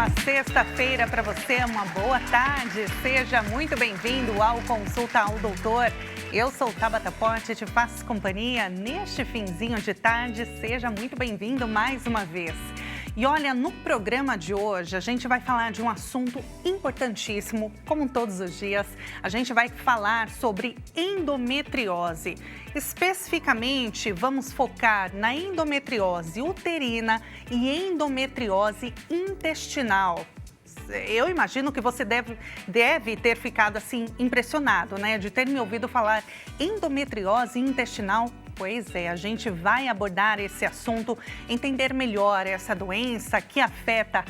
ótima sexta-feira para você, uma boa tarde. Seja muito bem-vindo ao Consulta ao Doutor. Eu sou Tabata Pote e te faço companhia neste finzinho de tarde. Seja muito bem-vindo mais uma vez. E olha, no programa de hoje a gente vai falar de um assunto importantíssimo, como todos os dias. A gente vai falar sobre endometriose. Especificamente, vamos focar na endometriose uterina e endometriose intestinal. Eu imagino que você deve ter ficado assim impressionado, né, de ter me ouvido falar endometriose intestinal. Pois é, a gente vai abordar esse assunto, entender melhor essa doença que afeta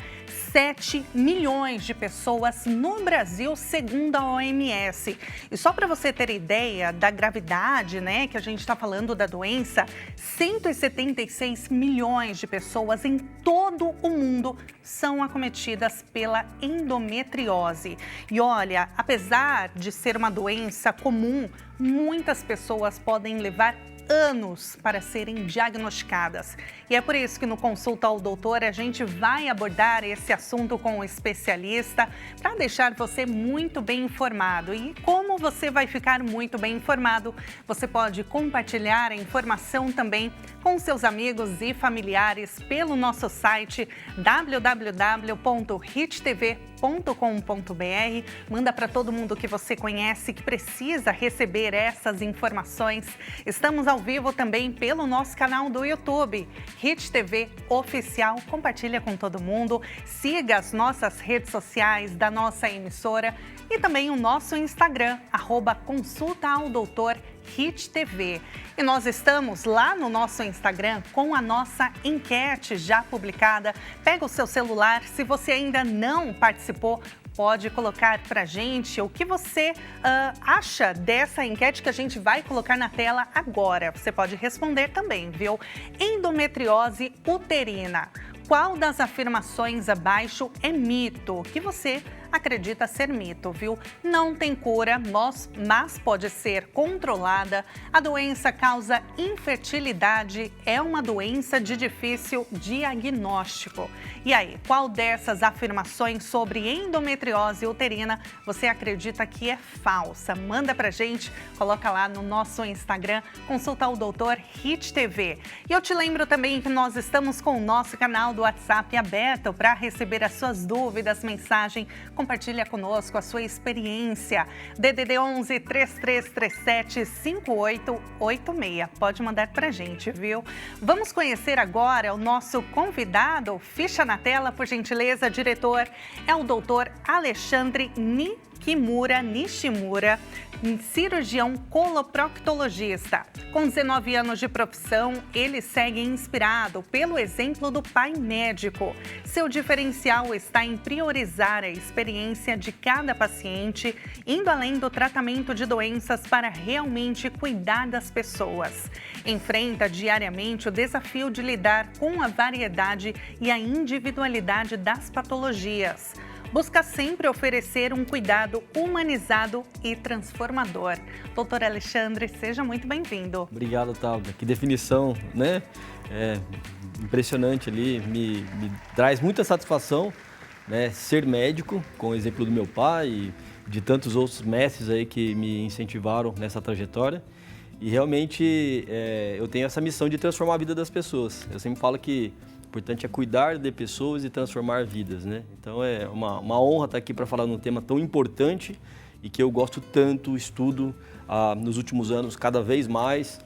7 milhões de pessoas no Brasil, segundo a OMS. E só para você ter ideia da gravidade, né, que a gente está falando da doença, 176 milhões de pessoas em todo o mundo são acometidas pela endometriose. E olha, apesar de ser uma doença comum, muitas pessoas podem levar anos para serem diagnosticadas. E é por isso que no Consulta ao Doutor a gente vai abordar esse assunto com um especialista para deixar você muito bem informado. E como você vai ficar muito bem informado, você pode compartilhar a informação também com seus amigos e familiares pelo nosso site www.hittv.com.br. Manda para todo mundo que você conhece que precisa receber essas informações. Estamos ao vivo também pelo nosso canal do YouTube, Hit TV Oficial. Compartilha com todo mundo, siga as nossas redes sociais da nossa emissora e também o nosso Instagram, @Consulta ao Doutor Hit TV. E nós estamos lá no nosso Instagram com a nossa enquete já publicada. Pega o seu celular, se você ainda não participou, pode colocar pra gente o que você acha dessa enquete que a gente vai colocar na tela agora. Você pode responder também, viu? Endometriose uterina. Qual das afirmações abaixo é mito? Que você acredita ser mito, viu? Não tem cura, mas pode ser controlada. A doença causa infertilidade, é uma doença de difícil diagnóstico. E aí, qual dessas afirmações sobre endometriose uterina você acredita que é falsa? Manda pra gente, coloca lá no nosso Instagram, Consulta o Doutor Hit TV. E eu te lembro também que nós estamos com o nosso canal do WhatsApp aberto para receber as suas dúvidas, mensagem. Compartilha conosco a sua experiência. DDD 11 3337 5886. Pode mandar pra gente, viu? Vamos conhecer agora o nosso convidado. Ficha na tela, por gentileza, diretor. É o doutor Alexandre Nishimura, cirurgião coloproctologista. Com 19 anos de profissão, ele segue inspirado pelo exemplo do pai médico. Seu diferencial está em priorizar a experiência de cada paciente, indo além do tratamento de doenças para realmente cuidar das pessoas. Enfrenta diariamente o desafio de lidar com a variedade e a individualidade das patologias. Busca sempre oferecer um cuidado humanizado e transformador. Doutor Alexandre, seja muito bem-vindo. Obrigado, Tabata. Que definição, né? Impressionante ali, me traz muita satisfação, né? Ser médico, com o exemplo do meu pai e de tantos outros mestres aí que me incentivaram nessa trajetória. E realmente eu tenho essa missão de transformar a vida das pessoas. Eu sempre falo que o importante é cuidar de pessoas e transformar vidas, né? Então é uma honra estar aqui para falar num tema tão importante e que eu gosto tanto, estudo nos últimos anos cada vez mais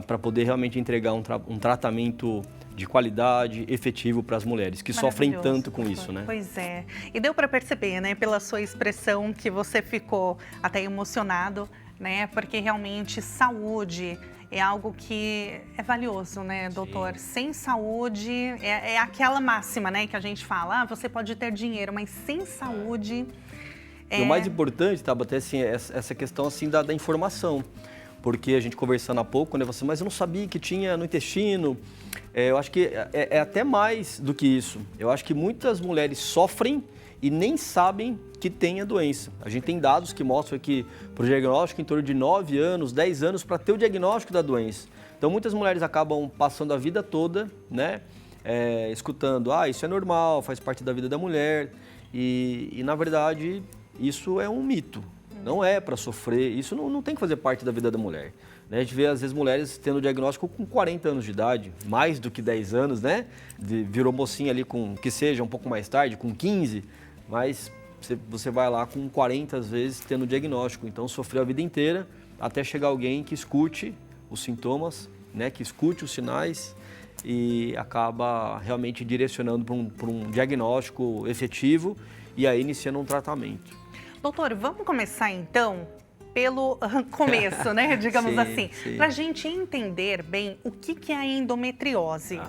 para poder realmente entregar um tratamento de qualidade, efetivo para as mulheres que sofrem tanto com isso, né? Pois é. E deu para perceber, né, pela sua expressão que você ficou até emocionado, né? Porque realmente saúde é algo que é valioso, né, doutor? Sim. Sem saúde, é aquela máxima, né, que a gente fala, você pode ter dinheiro, mas sem saúde... E o mais importante, Tabata, é assim, essa questão assim, da informação. Porque a gente conversando há pouco, né, mas eu não sabia que tinha no intestino. Eu acho que é até mais do que isso. Eu acho que muitas mulheres sofrem e nem sabem que tem a doença. A gente tem dados que mostram que para o diagnóstico em torno de 9 anos, 10 anos para ter o diagnóstico da doença. Então muitas mulheres acabam passando a vida toda, né, escutando, isso é normal, faz parte da vida da mulher. E na verdade, isso é um mito. Não é para sofrer, isso não tem que fazer parte da vida da mulher. Né? A gente vê, às vezes, mulheres tendo diagnóstico com 40 anos de idade, mais do que 10 anos, né? Virou mocinha ali com, que seja, um pouco mais tarde, com 15, mas você vai lá com 40, às vezes, tendo diagnóstico. Então, sofreu a vida inteira até chegar alguém que escute os sintomas, né? Que escute os sinais e acaba realmente direcionando para um diagnóstico efetivo e aí iniciando um tratamento. Doutor, vamos começar então pelo começo, né? Digamos sim, assim, sim. para a gente entender bem o que é a endometriose.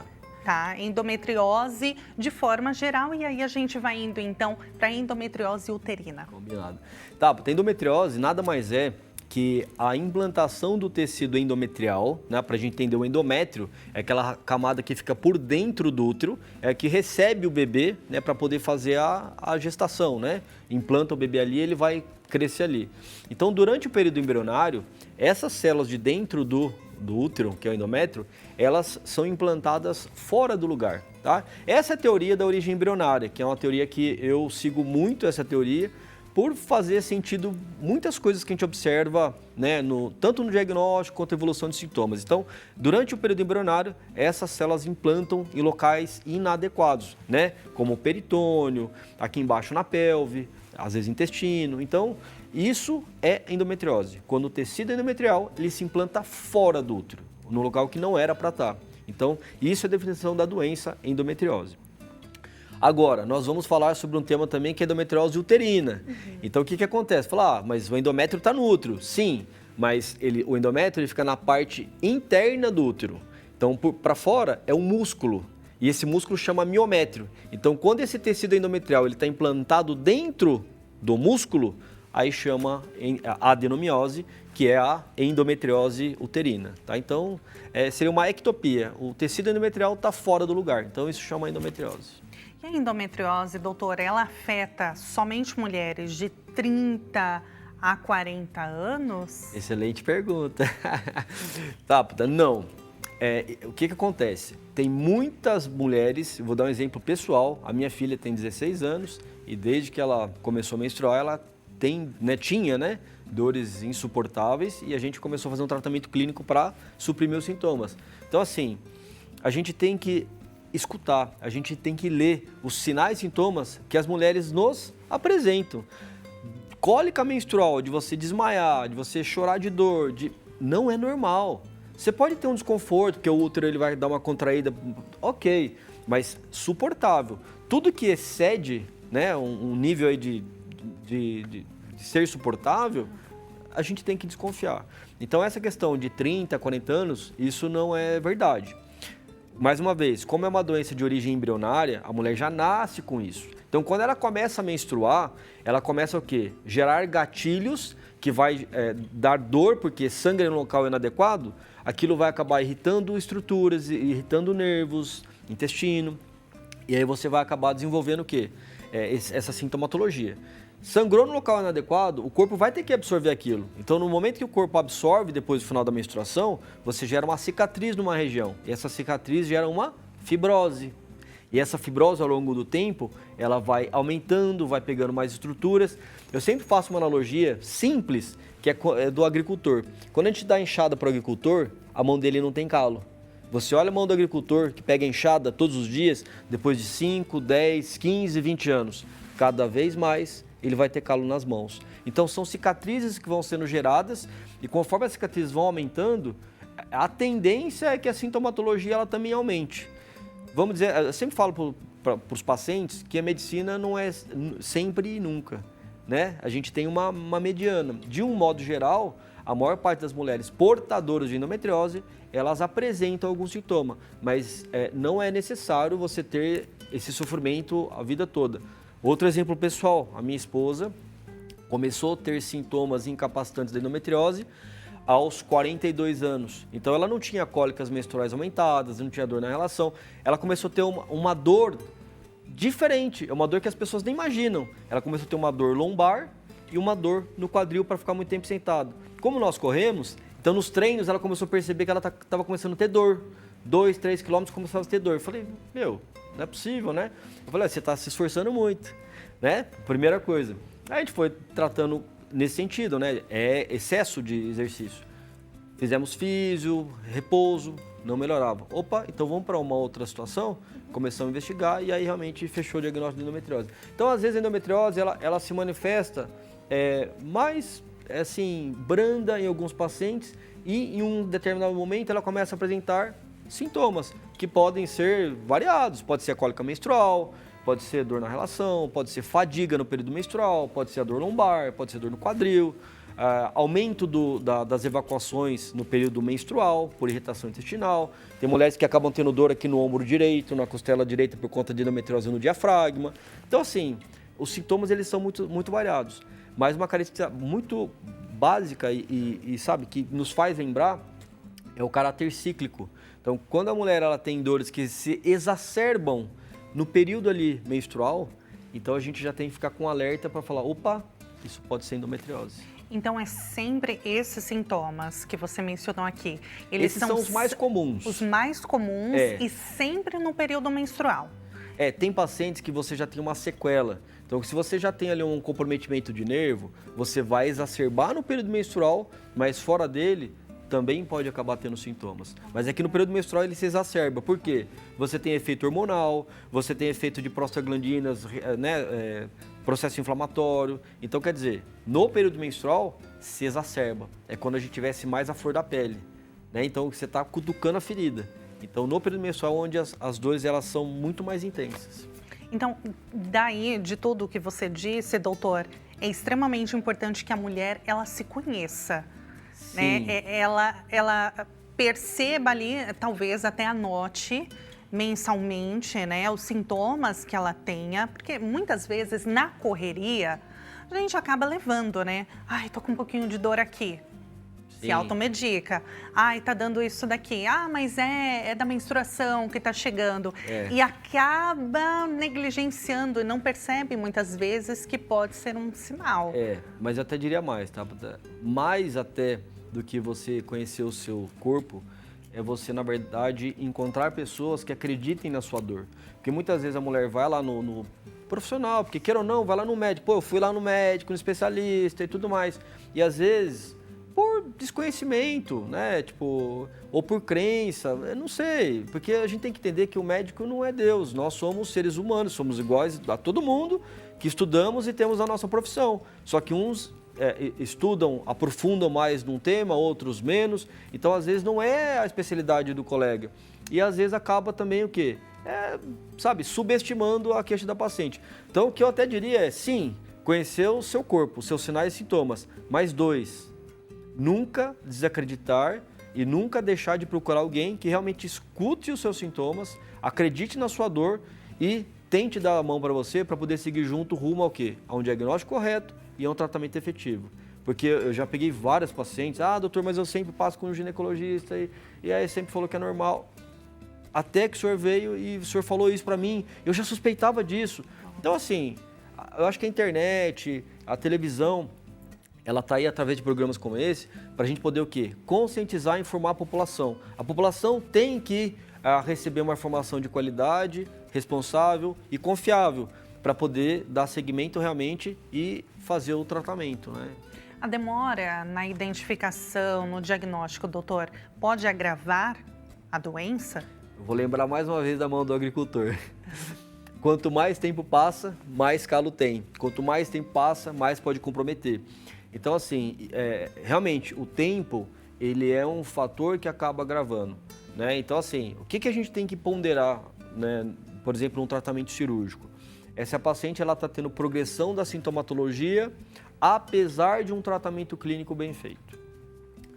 Tá? Endometriose de forma geral e aí a gente vai indo então para a endometriose uterina. Combinado. Tá, a endometriose nada mais é que a implantação do tecido endometrial, né, para a gente entender o endométrio, é aquela camada que fica por dentro do útero, que recebe o bebê, né, para poder fazer a gestação, né? Implanta o bebê ali, ele vai crescer ali. Então, durante o período embrionário, essas células de dentro do útero, que é o endométrio, elas são implantadas fora do lugar, tá? Essa é a teoria da origem embrionária, que é uma teoria que eu sigo muito essa teoria, por fazer sentido muitas coisas que a gente observa, né, tanto no diagnóstico quanto na evolução de sintomas. Então, durante o período embrionário, essas células implantam em locais inadequados, né, como o peritônio, aqui embaixo na pelve, às vezes intestino. Então, isso é endometriose. Quando o tecido endometrial ele se implanta fora do útero, no local que não era para estar. Então, isso é a definição da doença endometriose. Agora, nós vamos falar sobre um tema também que é endometriose uterina. Então, o que acontece? Fala, mas o endométrio está no útero. Sim, mas o endométrio ele fica na parte interna do útero. Então, para fora é um músculo. E esse músculo chama miométrio. Então, quando esse tecido endometrial está implantado dentro do músculo, aí chama a adenomiose, que é a endometriose uterina. Tá? Então, seria uma ectopia. O tecido endometrial está fora do lugar. Então, isso chama endometriose. E a endometriose, doutora, ela afeta somente mulheres de 30 a 40 anos? Excelente pergunta. Tá, não. O que acontece? Tem muitas mulheres, vou dar um exemplo pessoal, a minha filha tem 16 anos e desde que ela começou a menstruar, ela tinha dores insuportáveis e a gente começou a fazer um tratamento clínico para suprimir os sintomas. Então, assim, a gente tem que escutar, a gente tem que ler os sinais e sintomas que as mulheres nos apresentam. Cólica menstrual, de você desmaiar, de você chorar de dor, não é normal. Você pode ter um desconforto, porque o útero ele vai dar uma contraída, ok, mas suportável. Tudo que excede, né, um nível aí de ser suportável, a gente tem que desconfiar. Então essa questão de 30, 40 anos, isso não é verdade. Mais uma vez, como é uma doença de origem embrionária, a mulher já nasce com isso. Então, quando ela começa a menstruar, ela começa o quê? Gerar gatilhos que vai dar dor, porque sangue no local inadequado, aquilo vai acabar irritando estruturas, irritando nervos, intestino, e aí você vai acabar desenvolvendo o quê? Essa sintomatologia. Sangrou no local inadequado, o corpo vai ter que absorver aquilo. Então, no momento que o corpo absorve depois do final da menstruação, você gera uma cicatriz numa região. E essa cicatriz gera uma fibrose. E essa fibrose, ao longo do tempo, ela vai aumentando, vai pegando mais estruturas. Eu sempre faço uma analogia simples, que é do agricultor. Quando a gente dá enxada para o agricultor, a mão dele não tem calo. Você olha a mão do agricultor que pega enxada todos os dias, depois de 5, 10, 15, 20 anos. Cada vez mais ele vai ter calo nas mãos. Então são cicatrizes que vão sendo geradas e conforme as cicatrizes vão aumentando, a tendência é que a sintomatologia ela também aumente. Vamos dizer, eu sempre falo para os pacientes que a medicina não é sempre e nunca, né? A gente tem uma mediana. De um modo geral, a maior parte das mulheres portadoras de endometriose, elas apresentam algum sintoma, mas não é necessário você ter esse sofrimento a vida toda. Outro exemplo pessoal, a minha esposa começou a ter sintomas incapacitantes da endometriose aos 42 anos. Então ela não tinha cólicas menstruais aumentadas, não tinha dor na relação. Ela começou a ter uma dor diferente, é uma dor que as pessoas nem imaginam. Ela começou a ter uma dor lombar e uma dor no quadril para ficar muito tempo sentado. Como nós corremos, então Então, nos treinos, ela começou a perceber que ela estava começando a ter dor. 2, 3 quilômetros começava a ter dor. Eu falei, meu, não é possível, né? Eu falei, você está se esforçando muito, né? Primeira coisa. Aí a gente foi tratando nesse sentido, né? É excesso de exercício. Fizemos físio, repouso, não melhorava. Opa, então vamos para uma outra situação? Começamos a investigar e aí realmente fechou o diagnóstico de endometriose. Então, às vezes, a endometriose, ela se manifesta mais, assim, branda em alguns pacientes e em um determinado momento ela começa a apresentar sintomas que podem ser variados. Pode ser a cólica menstrual, pode ser dor na relação, pode ser fadiga no período menstrual, pode ser a dor lombar, pode ser dor no quadril, aumento das evacuações no período menstrual por irritação intestinal. Tem mulheres que acabam tendo dor aqui no ombro direito, na costela direita por conta de endometriose no diafragma. Então, assim, os sintomas eles são muito, muito variados. Mas uma característica muito básica e sabe, que nos faz lembrar é o caráter cíclico. Então, quando a mulher ela tem dores que se exacerbam no período ali menstrual, então a gente já tem que ficar com alerta para falar, opa, isso pode ser endometriose. Então, é sempre esses sintomas que você mencionou aqui. Esses são os mais comuns. Os mais comuns e sempre no período menstrual. Tem pacientes que você já tem uma sequela. Então, se você já tem ali um comprometimento de nervo, você vai exacerbar no período menstrual, mas fora dele também pode acabar tendo sintomas. Mas é que no período menstrual ele se exacerba. Por quê? Você tem efeito hormonal, você tem efeito de prostaglandinas, né, processo inflamatório. Então, quer dizer, no período menstrual se exacerba. É quando a gente tivesse mais a flor da pele, né? Então, você está cutucando a ferida. Então, no período menstrual, onde as dores elas são muito mais intensas. Então, daí, de tudo o que você disse, doutor, é extremamente importante que a mulher, ela se conheça, né? Ela perceba ali, talvez até anote mensalmente, né, os sintomas que ela tenha, porque muitas vezes, na correria, a gente acaba levando, né? Ai, tô com um pouquinho de dor aqui. Se automedica. Ai, tá dando isso daqui. Ah, mas é da menstruação que tá chegando. E acaba negligenciando e não percebe muitas vezes que pode ser um sinal. Mas eu até diria mais, tá? Mais até do que você conhecer o seu corpo, é você, na verdade, encontrar pessoas que acreditem na sua dor. Porque muitas vezes a mulher vai lá no profissional, porque queira ou não, vai lá no médico. Pô, eu fui lá no médico, no especialista e tudo mais. E às vezes por desconhecimento, né? Tipo, ou por crença, eu não sei. Porque a gente tem que entender que o médico não é Deus. Nós somos seres humanos, somos iguais a todo mundo que estudamos e temos a nossa profissão. Só que uns estudam, aprofundam mais num tema, outros menos. Então, às vezes, não é a especialidade do colega. E, às vezes, acaba também o quê? Sabe, subestimando a queixa da paciente. Então, o que eu até diria é, sim, conhecer o seu corpo, os seus sinais e sintomas. Mais 2, nunca desacreditar e nunca deixar de procurar alguém que realmente escute os seus sintomas, acredite na sua dor e tente dar a mão para você para poder seguir junto rumo ao quê? A um diagnóstico correto e a um tratamento efetivo. Porque eu já peguei vários pacientes, doutor, mas eu sempre passo com um ginecologista e aí sempre falou que é normal. Até que o senhor veio e o senhor falou isso para mim, eu já suspeitava disso. Então, assim, eu acho que a internet, a televisão, ela está aí através de programas como esse para a gente poder o quê? Conscientizar e informar a população. A população tem que receber uma informação de qualidade, responsável e confiável para poder dar seguimento realmente e fazer o tratamento, né? A demora na identificação, no diagnóstico, doutor, pode agravar a doença? Eu vou lembrar mais uma vez da mão do agricultor. Quanto mais tempo passa, mais calo tem. Quanto mais tempo passa, mais pode comprometer. Então, assim, realmente, o tempo, ele é um fator que acaba agravando, né? Então, assim, o que a gente tem que ponderar, né? Por exemplo, um tratamento cirúrgico? Se a paciente está tendo progressão da sintomatologia, apesar de um tratamento clínico bem feito.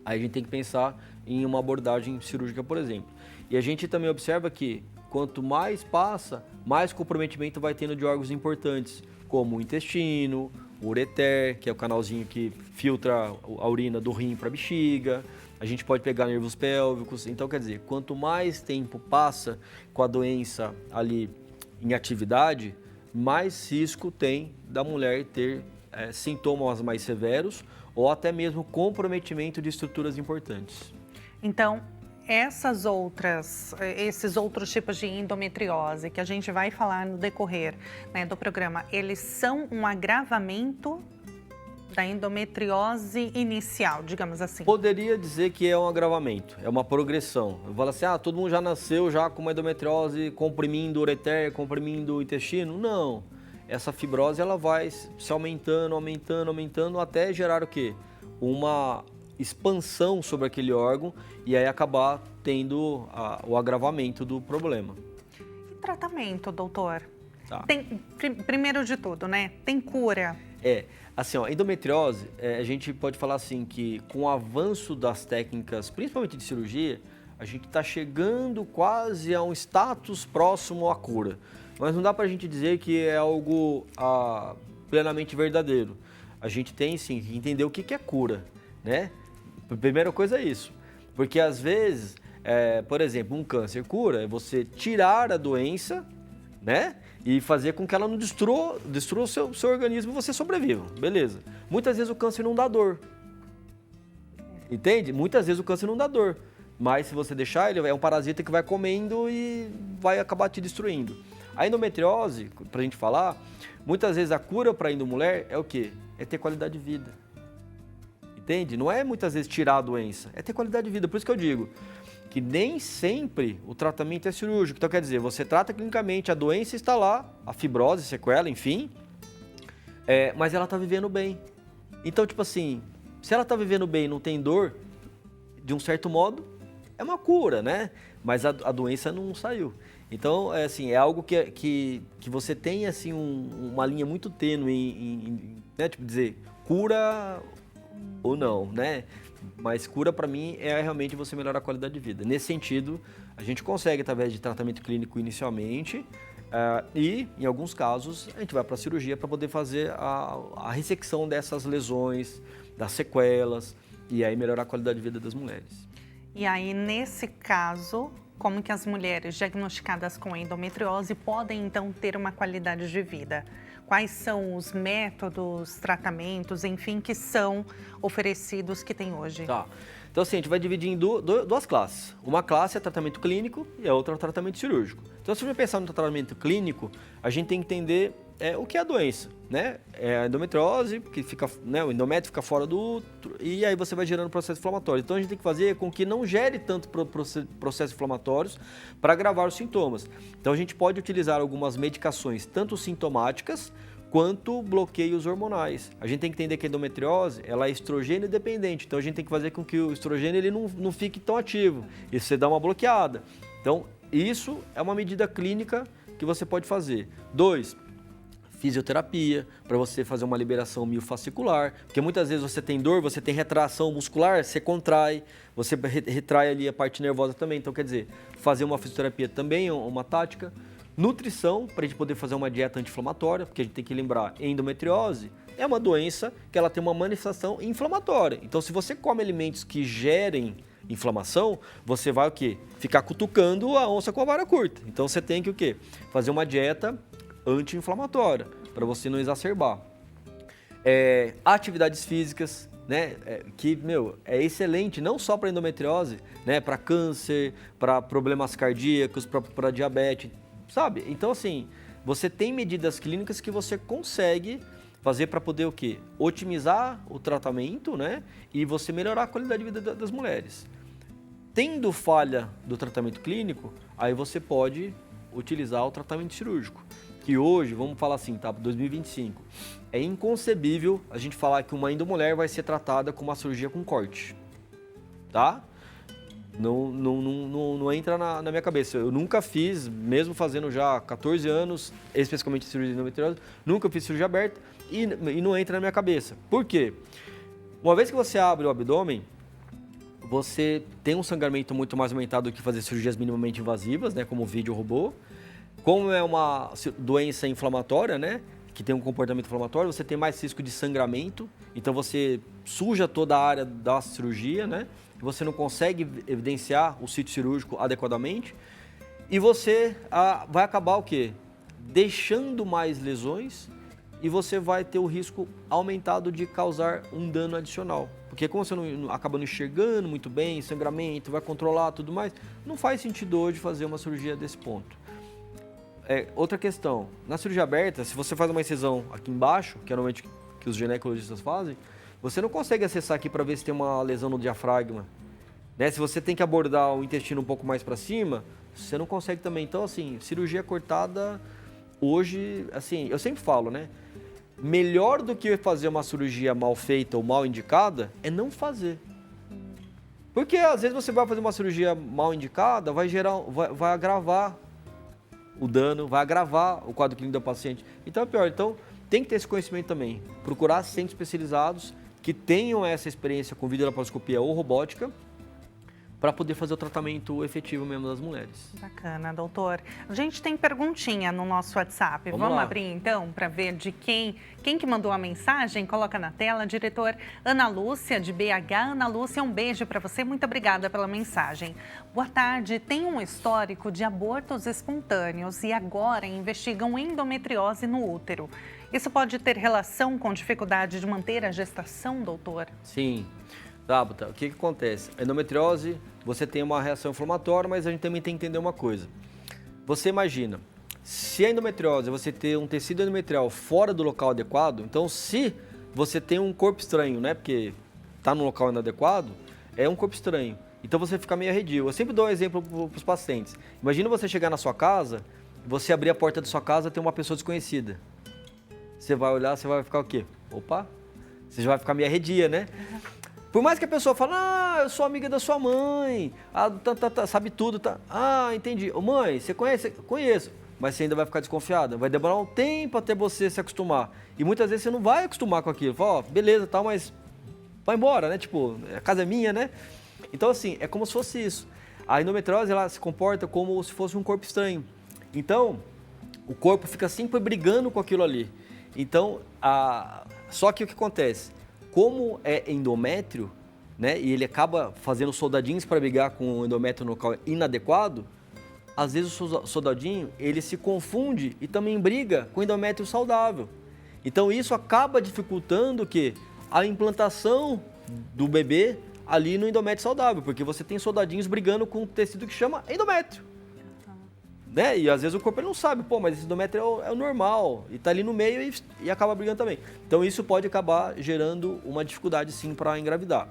Aí a gente tem que pensar em uma abordagem cirúrgica, por exemplo. E a gente também observa que, quanto mais passa, mais comprometimento vai tendo de órgãos importantes, como o intestino, o ureter, que é o canalzinho que filtra a urina do rim para a bexiga. A gente pode pegar nervos pélvicos. Então, quer dizer, quanto mais tempo passa com a doença ali em atividade, mais risco tem da mulher ter sintomas mais severos ou até mesmo comprometimento de estruturas importantes. Então, esses outros tipos de endometriose que a gente vai falar no decorrer, né, do programa, eles são um agravamento da endometriose inicial, digamos assim? Poderia dizer que é um agravamento, é uma progressão. Eu falo assim, todo mundo já nasceu já com uma endometriose comprimindo o ureter, comprimindo o intestino. Não, essa fibrose ela vai se aumentando, aumentando, aumentando, até gerar o quê? Uma expansão sobre aquele órgão e aí acabar tendo o agravamento do problema. E tratamento, doutor? Tá. Primeiro de tudo, né? Tem cura? Assim, endometriose, a gente pode falar assim que com o avanço das técnicas, principalmente de cirurgia, a gente está chegando quase a um status próximo à cura. Mas não dá para a gente dizer que é algo plenamente verdadeiro. A gente tem sim que entender o que é cura, né? A primeira coisa é isso. Porque às vezes, por exemplo, um câncer cura é você tirar a doença, né? E fazer com que ela não destrua o seu organismo e você sobreviva. Beleza. Muitas vezes o câncer não dá dor. Entende? Muitas vezes o câncer não dá dor. Mas se você deixar, ele é um parasita que vai comendo e vai acabar te destruindo. A endometriose, pra gente falar, muitas vezes a cura para a endomulher é o quê? É ter qualidade de vida. Entende? Não é muitas vezes tirar a doença, é ter qualidade de vida. Por isso que eu digo que nem sempre o tratamento é cirúrgico. Então, quer dizer, você trata clinicamente, a doença está lá, a fibrose, sequela, enfim, mas ela está vivendo bem. Então, tipo assim, se ela está vivendo bem e não tem dor, de um certo modo, é uma cura, né? Mas a doença não saiu. Então, é algo que você tem, assim, uma linha muito tênue né? Tipo, dizer, cura ou não, né? Mas cura para mim é realmente você melhorar a qualidade de vida. Nesse sentido, a gente consegue através de tratamento clínico inicialmente e, em alguns casos, a gente vai para a cirurgia para poder fazer a ressecção dessas lesões, das sequelas e aí melhorar a qualidade de vida das mulheres. E aí, nesse caso, como que as mulheres diagnosticadas com endometriose podem, então, ter uma qualidade de vida? Quais são os métodos, tratamentos, enfim, que são oferecidos que tem hoje? Tá. Então, assim, a gente vai dividir em duas classes. Uma classe é tratamento clínico e a outra é tratamento cirúrgico. Então, se a gente pensar no tratamento clínico, a gente tem que entender o que é a doença, né? É a endometriose, que fica, né, o endométrio fica fora do útero e aí você vai gerando processo inflamatório. Então, a gente tem que fazer com que não gere tanto processos inflamatórios para agravar os sintomas. Então, a gente pode utilizar algumas medicações, tanto sintomáticas, quanto bloqueios hormonais. A gente tem que entender que a endometriose ela é estrogênio dependente, então a gente tem que fazer com que o estrogênio ele não fique tão ativo, e você dá uma bloqueada. Então, isso é uma medida clínica que você pode fazer. 2, fisioterapia, para você fazer uma liberação miofascicular, porque muitas vezes você tem dor, você tem retração muscular, você contrai, você retrai ali a parte nervosa também, então quer dizer, fazer uma fisioterapia também é uma tática. Nutrição, para a gente poder fazer uma dieta anti-inflamatória, porque a gente tem que lembrar, endometriose é uma doença que ela tem uma manifestação inflamatória. Então, se você come alimentos que gerem inflamação, você vai o quê? Ficar cutucando a onça com a vara curta. Então, você tem que o quê? Fazer uma dieta anti-inflamatória, para você não exacerbar. Atividades físicas, né, que, é excelente não só para endometriose, né, para câncer, para problemas cardíacos, para diabetes, sabe? Então, assim, você tem medidas clínicas que você consegue fazer para poder o quê? Otimizar o tratamento, né? E você melhorar a qualidade de vida das mulheres. Tendo falha do tratamento clínico, aí você pode utilizar o tratamento cirúrgico. Que hoje, vamos falar assim, tá? 2025, é inconcebível a gente falar que uma endomulher vai ser tratada com uma cirurgia com corte, tá? Não entra na minha cabeça. Eu nunca fiz, mesmo fazendo já 14 anos, especificamente cirurgia de endometriose, nunca fiz cirurgia aberta e não entra na minha cabeça. Por quê? Uma vez que você abre o abdômen, você tem um sangramento muito mais aumentado do que fazer cirurgias minimamente invasivas, né, como o vídeo robô. Como é uma doença inflamatória, né, que tem um comportamento inflamatório, você tem mais risco de sangramento, então você suja toda a área da cirurgia, né? Você não consegue evidenciar o sítio cirúrgico adequadamente e você vai acabar o quê? Deixando mais lesões e você vai ter o risco aumentado de causar um dano adicional. Porque como você acaba não enxergando muito bem, sangramento, vai controlar tudo mais, não faz sentido hoje fazer uma cirurgia desse ponto. Outra questão, na cirurgia aberta, se você faz uma incisão aqui embaixo, que é normalmente que os ginecologistas fazem, você não consegue acessar aqui para ver se tem uma lesão no diafragma. Né? Se você tem que abordar o intestino um pouco mais para cima, você não consegue também. Então, assim, cirurgia cortada, hoje, assim, eu sempre falo, né? Melhor do que fazer uma cirurgia mal feita ou mal indicada é não fazer. Porque às vezes você vai fazer uma cirurgia mal indicada, vai agravar o dano, vai agravar o quadro clínico do paciente. Então é pior. Então tem que ter esse conhecimento também. Procurar centros especializados que tenham essa experiência com videolaparoscopia ou robótica para poder fazer o tratamento efetivo mesmo das mulheres. Bacana, doutor. A gente tem perguntinha no nosso WhatsApp. Vamos abrir então para ver de quem que mandou a mensagem. Coloca na tela, diretor Ana Lúcia, de BH. Ana Lúcia, um beijo para você. Muito obrigada pela mensagem. Boa tarde. Tem um histórico de abortos espontâneos e agora investigam endometriose no útero. Isso pode ter relação com dificuldade de manter a gestação, doutor? Sim. Tabata, o que acontece? A endometriose, você tem uma reação inflamatória, mas a gente também tem que entender uma coisa. Você imagina, se a endometriose, você ter um tecido endometrial fora do local adequado, então se você tem um corpo estranho, né, porque está no local inadequado, é um corpo estranho. Então você fica meio arredio. Eu sempre dou um exemplo para os pacientes. Imagina você chegar na sua casa, você abrir a porta da sua casa e tem uma pessoa desconhecida. Você vai olhar, você vai ficar o quê? Opa, você já vai ficar meio arredia, né? Por mais que a pessoa fale, eu sou amiga da sua mãe, sabe tudo, tá? Entendi. Ô, mãe, você conhece? Conheço. Mas você ainda vai ficar desconfiada. Vai demorar um tempo até você se acostumar. E muitas vezes você não vai acostumar com aquilo. Fala, beleza, tal, mas vai embora, né? Tipo, a casa é minha, né? Então, assim, é como se fosse isso. A endometriose, ela se comporta como se fosse um corpo estranho. Então, o corpo fica sempre brigando com aquilo ali. Então, só que o que acontece? Como é endométrio, né, e ele acaba fazendo soldadinhos para brigar com o endométrio no local inadequado, às vezes o soldadinho, ele se confunde e também briga com o endométrio saudável. Então isso acaba dificultando que a implantação do bebê ali no endométrio saudável, porque você tem soldadinhos brigando com um tecido que chama endométrio. Né? E às vezes o corpo ele não sabe, mas esse endométrio é o normal, e tá ali no meio e acaba brigando também. Então isso pode acabar gerando uma dificuldade sim para engravidar.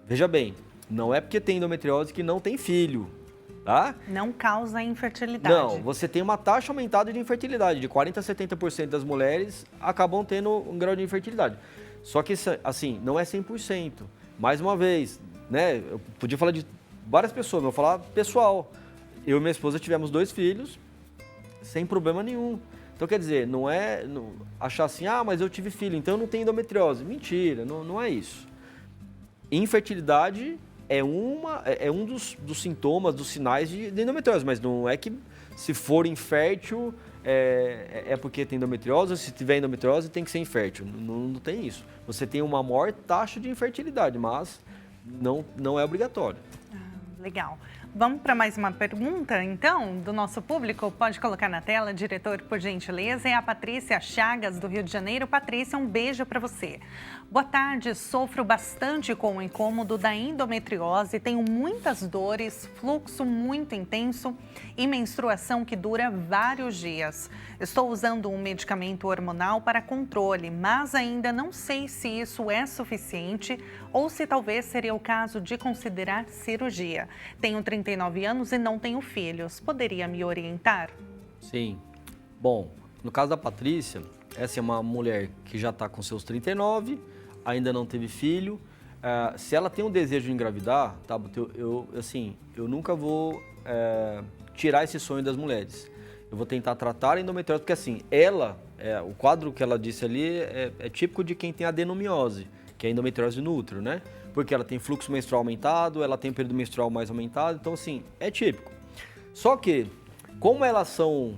Veja bem, não é porque tem endometriose que não tem filho, tá? Não causa infertilidade. Não, você tem uma taxa aumentada de infertilidade, de 40% a 70% das mulheres acabam tendo um grau de infertilidade. Só que assim, não é 100%. Mais uma vez, né? Eu podia falar de várias pessoas, mas eu vou falar pessoal. Eu e minha esposa tivemos 2 filhos sem problema nenhum. Então, quer dizer, não é achar assim, mas eu tive filho, então eu não tenho endometriose. Mentira, não é isso. Infertilidade é um dos sintomas, dos sinais de endometriose, mas não é que se for infértil é porque tem endometriose, ou se tiver endometriose tem que ser infértil. Não tem isso. Você tem uma maior taxa de infertilidade, mas não é obrigatório. Legal. Vamos para mais uma pergunta, então, do nosso público. Pode colocar na tela, diretor, por gentileza. É a Patrícia Chagas, do Rio de Janeiro. Patrícia, um beijo para você. Boa tarde, sofro bastante com o incômodo da endometriose, tenho muitas dores, fluxo muito intenso e menstruação que dura vários dias. Estou usando um medicamento hormonal para controle, mas ainda não sei se isso é suficiente ou se talvez seria o caso de considerar cirurgia. Tenho 39 anos e não tenho filhos. Poderia me orientar? Sim. Bom, no caso da Patrícia, essa é uma mulher que já está com seus 39, ainda não teve filho. Se ela tem um desejo de engravidar, tá, eu nunca vou tirar esse sonho das mulheres. Eu vou tentar tratar a endometriose, porque assim, o quadro que ela disse ali é típico de quem tem adenomiose, que é a endometriose no útero, né? Porque ela tem fluxo menstrual aumentado, ela tem período menstrual mais aumentado, então assim, é típico. Só que, como elas são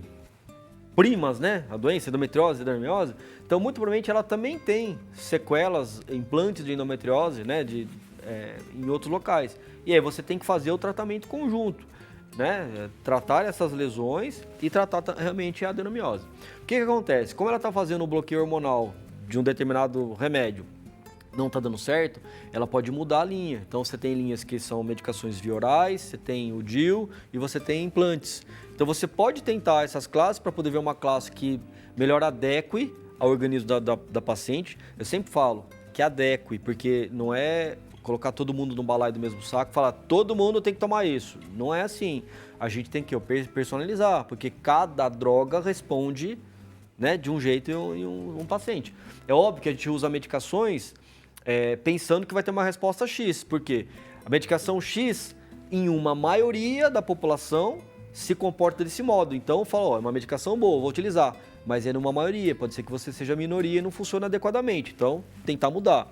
primas, né? A doença, endometriose e adenomiose, então muito provavelmente ela também tem sequelas, implantes de endometriose, né? Em outros locais. E aí você tem que fazer o tratamento conjunto. né? Tratar essas lesões e tratar realmente a adenomiose. O que acontece? Como ela está fazendo o bloqueio hormonal de um determinado remédio, não está dando certo, ela pode mudar a linha. Então você tem linhas que são medicações via orais, você tem o DIU e você tem implantes. Então você pode tentar essas classes para poder ver uma classe que melhor adeque ao organismo da paciente. Eu sempre falo que adeque, porque não é colocar todo mundo num balaio do mesmo saco e falar todo mundo tem que tomar isso. Não é assim. A gente tem que personalizar, porque cada droga responde, né, de um jeito em um paciente. É óbvio que a gente usa medicações pensando que vai ter uma resposta X, porque a medicação X, em uma maioria da população, se comporta desse modo. Então, eu falo, é uma medicação boa, vou utilizar, mas é numa maioria, pode ser que você seja minoria e não funcione adequadamente, então, tentar mudar.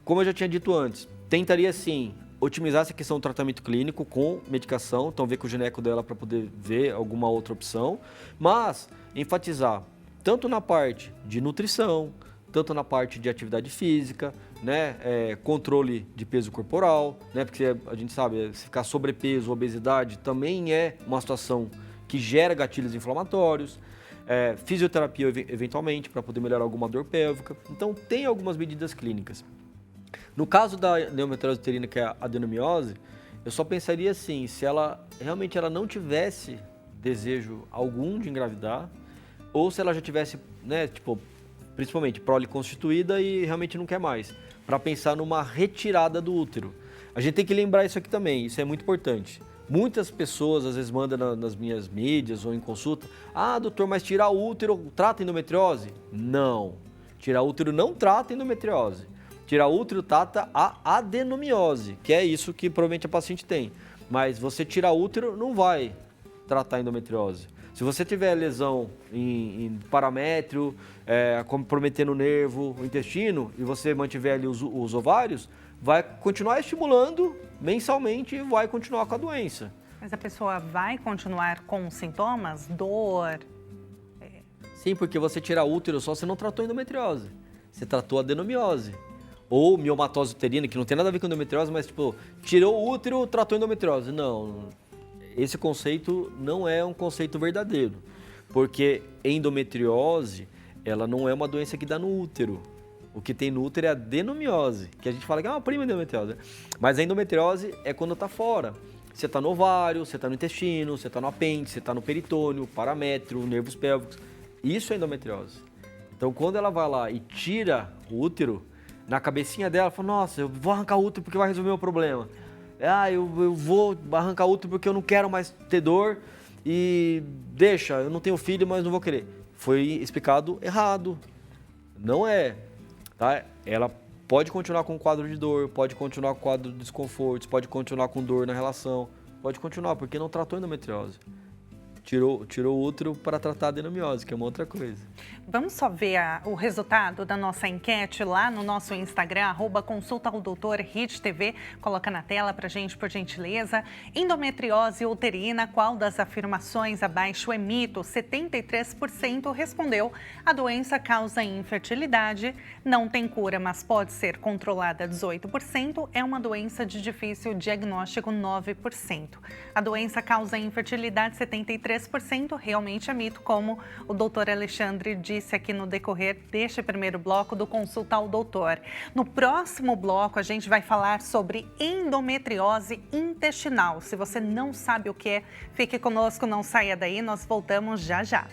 Como eu já tinha dito antes, tentaria, sim, otimizar essa questão do tratamento clínico com medicação, então ver com o gineco dela para poder ver alguma outra opção, mas enfatizar tanto na parte de nutrição, tanto na parte de atividade física, né, controle de peso corporal, né, porque a gente sabe, se ficar sobrepeso, obesidade, também é uma situação que gera gatilhos inflamatórios, fisioterapia eventualmente, para poder melhorar alguma dor pélvica. Então, tem algumas medidas clínicas. No caso da endometriose uterina, que é a adenomiose, eu só pensaria assim, se ela realmente não tivesse desejo algum de engravidar, ou se ela já tivesse, né, tipo, principalmente prole constituída e realmente não quer mais, para pensar numa retirada do útero. A gente tem que lembrar isso aqui também, isso é muito importante. Muitas pessoas às vezes mandam nas minhas mídias ou em consulta, doutor, mas tirar o útero trata endometriose? Não, tirar o útero não trata endometriose. Tirar o útero trata a adenomiose, que é isso que provavelmente a paciente tem. Mas você tirar o útero não vai tratar endometriose. Se você tiver lesão em paramétrio, comprometendo o nervo, o intestino, e você mantiver ali os ovários, vai continuar estimulando mensalmente e vai continuar com a doença. Mas a pessoa vai continuar com sintomas? Dor? Sim, porque você tirar o útero só, você não tratou endometriose. Você tratou adenomiose. Ou miomatose uterina, que não tem nada a ver com endometriose, mas tipo, tirou o útero, tratou endometriose. Não. Esse conceito não é um conceito verdadeiro, porque endometriose, ela não é uma doença que dá no útero. O que tem no útero é a adenomiose, que a gente fala que é uma prima endometriose. Mas a endometriose é quando está fora. Você está no ovário, você está no intestino, você está no apêndice, você está no peritônio, paramétrio, nervos pélvicos. Isso é endometriose. Então, quando ela vai lá e tira o útero, na cabecinha dela, ela fala, nossa, eu vou arrancar o útero porque vai resolver o problema. Eu vou arrancar útero porque eu não quero mais ter dor e deixa, eu não tenho filho, mas não vou querer. Foi explicado errado. Não é, tá? Ela pode continuar com quadro de dor, pode continuar com quadro de desconforto, pode continuar com dor na relação, pode continuar, porque não tratou endometriose. Tirou o útero para tratar a adenomiose, que é uma outra coisa. Vamos só ver o resultado da nossa enquete lá no nosso Instagram, @consultaodoutor.HitTV. Coloca na tela pra gente, por gentileza. Endometriose uterina, qual das afirmações abaixo é mito? 73% respondeu. A doença causa infertilidade, não tem cura, mas pode ser controlada, 18%. É uma doença de difícil diagnóstico, 9%. A doença causa infertilidade, 73%. Realmente é mito, como o doutor Alexandre disse aqui no decorrer deste primeiro bloco do Consulta ao Doutor. No próximo bloco, a gente vai falar sobre endometriose intestinal. Se você não sabe o que é, fique conosco, não saia daí, nós voltamos já já.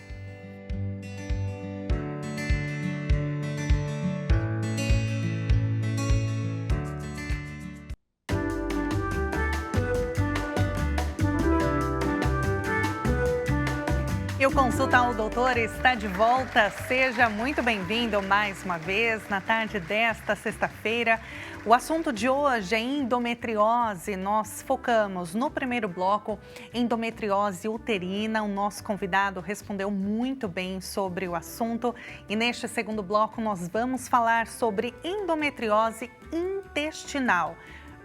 E o Consulta ao Doutor está de volta. Seja muito bem-vindo mais uma vez na tarde desta sexta-feira. O assunto de hoje é endometriose. Nós focamos no primeiro bloco endometriose uterina. O nosso convidado respondeu muito bem sobre o assunto. E neste segundo bloco nós vamos falar sobre endometriose intestinal.